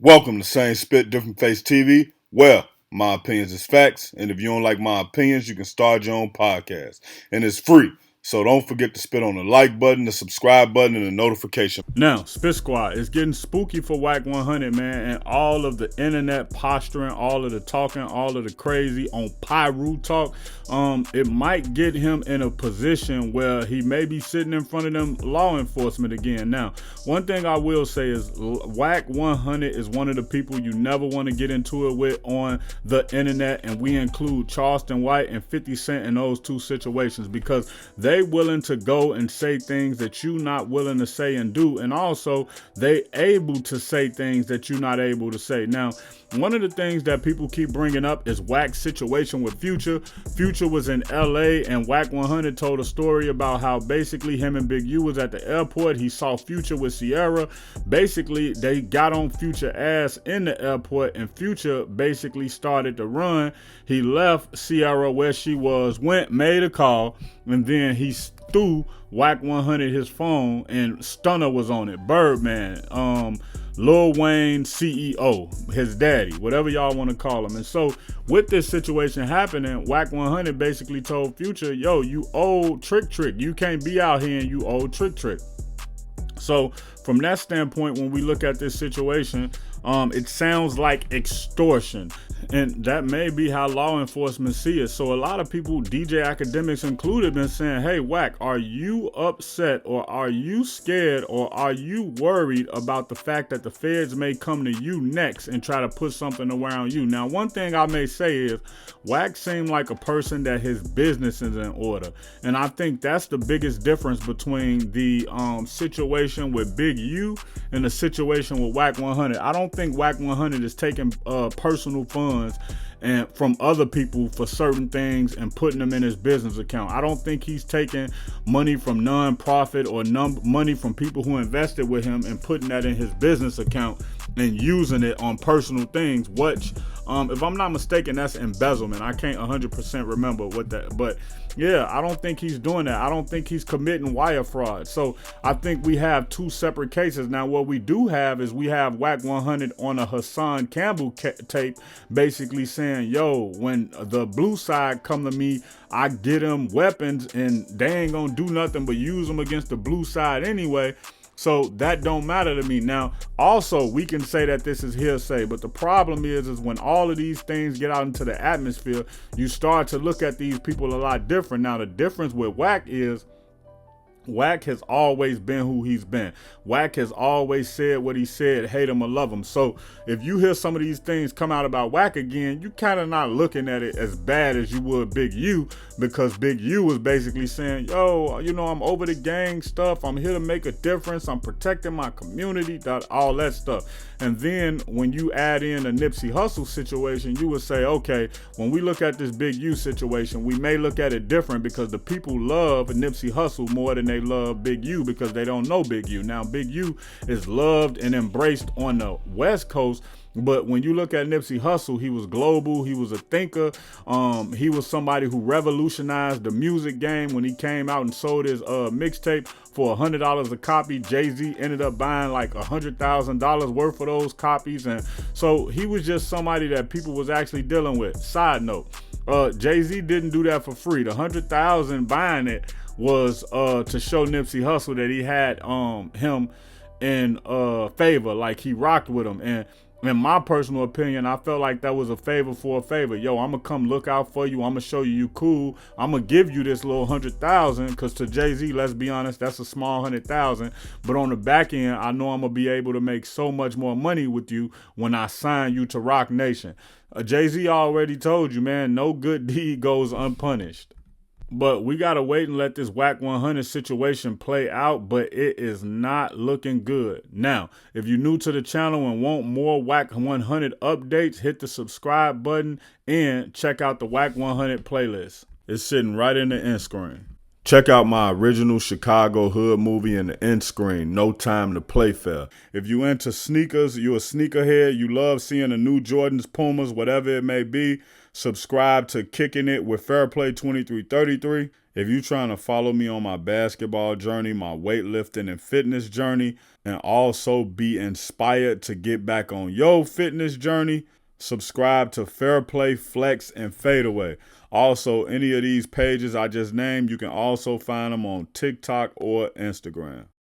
Welcome to Same Spit, Different Face TV. Well, my opinions is facts, and if you don't like my opinions, you can start your own podcast. And it's free. So don't forget to spit on the like button, the subscribe button, and the notification. Now, Spit Squad, it's getting spooky for Wack 100, man, and all of the internet posturing, all of the talking, all of the crazy on Pyru talk. It might get him in a position where he may be sitting in front of them law enforcement again. Now, one thing I will say is Wack 100 is one of the people you never want to get into it with on the internet, and we include Charleston White and 50 Cent in those two situations because they willing to go and say things that you not willing to say and do, and also they able to say things that you're not able to say. Now, one of the things that people keep bringing up is Wack's situation with Future. Future was in LA and Wack 100 told a story about how basically him and Big U was at the airport. He saw Future with Sierra. Basically, they got on Future ass in the airport and Future basically started to run. He left Sierra where she was, went, made a call, and then he threw Wack 100 his phone and Stunner was on it. Birdman, Lil Wayne CEO, his daddy, whatever y'all want to call him. And so with this situation happening, Wack 100 basically told Future, yo, you old Trick. You can't be out here and you old Trick. So from that standpoint, when we look at this situation, it sounds like extortion. And that may be how law enforcement see it. So a lot of people, DJ Academics included, been saying, hey, Wack, are you upset or are you scared or are you worried about the fact that the feds may come to you next and try to put something around you? Now, one thing I may say is Wack seemed like a person that his business is in order. And I think that's the biggest difference between the situation with Big U and the situation with Wack 100. I don't think Wack 100 is taking personal funds and from other people for certain things and putting them in his business account. I don't think he's taking money from non-profit or money from people who invested with him and putting that in his business account and using it on personal things, which if I'm not mistaken, that's embezzlement. I can't 100% remember what that, but yeah, I don't think he's doing that. I don't think he's committing wire fraud. So I think we have two separate cases. Now, what we do have is we have Wack 100 on a Hassan Campbell tape basically saying, yo, when the blue side come to me, I get them weapons and they ain't gonna do nothing but use them against the blue side anyway. So that don't matter to me. Now, also, we can say that this is hearsay, but the problem is when all of these things get out into the atmosphere, you start to look at these people a lot different. Now, the difference with Wack is Wack has always been who he's been. Wack has always said what he said, hate him or love him. So if you hear some of these things come out about Wack again, you kind of not looking at it as bad as you would Big U, because Big U was basically saying, yo, you know, I'm over the gang stuff. I'm here to make a difference. I'm protecting my community, all that stuff. And then when you add in a Nipsey Hussle situation, you would say, okay, when we look at this Big U situation, we may look at it different because the people love Nipsey Hussle more than they love Big U because they don't know Big U. Now, Big U is loved and embraced on the West Coast, but when you look at Nipsey Hussle, he was global. He was a thinker. He was somebody who revolutionized the music game when he came out and sold his mixtape for $100 a copy. Jay-Z ended up buying like $100,000 worth of those copies. And so he was just somebody that people was actually dealing with. Side note, Jay-Z didn't do that for free. The $100,000 buying it was to show Nipsey Hussle that he had him in favor, like he rocked with him. And in my personal opinion, I felt like that was a favor for a favor. Yo, I'm gonna come look out for you. I'm gonna show you cool. I'm gonna give you this little 100,000 because to Jay-Z, let's be honest, that's a small 100,000. But on the back end, I know I'm gonna be able to make so much more money with you when I sign you to Rock Nation. Jay-Z already told you, man, no good deed goes unpunished. But we got to wait and let this Wack 100 situation play out, but it is not looking good. Now, if you're new to the channel and want more Wack 100 updates, hit the subscribe button and check out the Wack 100 playlist. It's sitting right in the end screen. Check out my original Chicago hood movie in the end screen, No Time to Play Fair. If you into sneakers, you a sneakerhead, you love seeing the new Jordans, Pumas, whatever it may be, subscribe to Kicking It with Fairplay 2333. If you trying to follow me on my basketball journey, my weightlifting and fitness journey, and also be inspired to get back on your fitness journey, subscribe to Fairplay, Flex, and Fadeaway. Also, any of these pages I just named, you can also find them on TikTok or Instagram.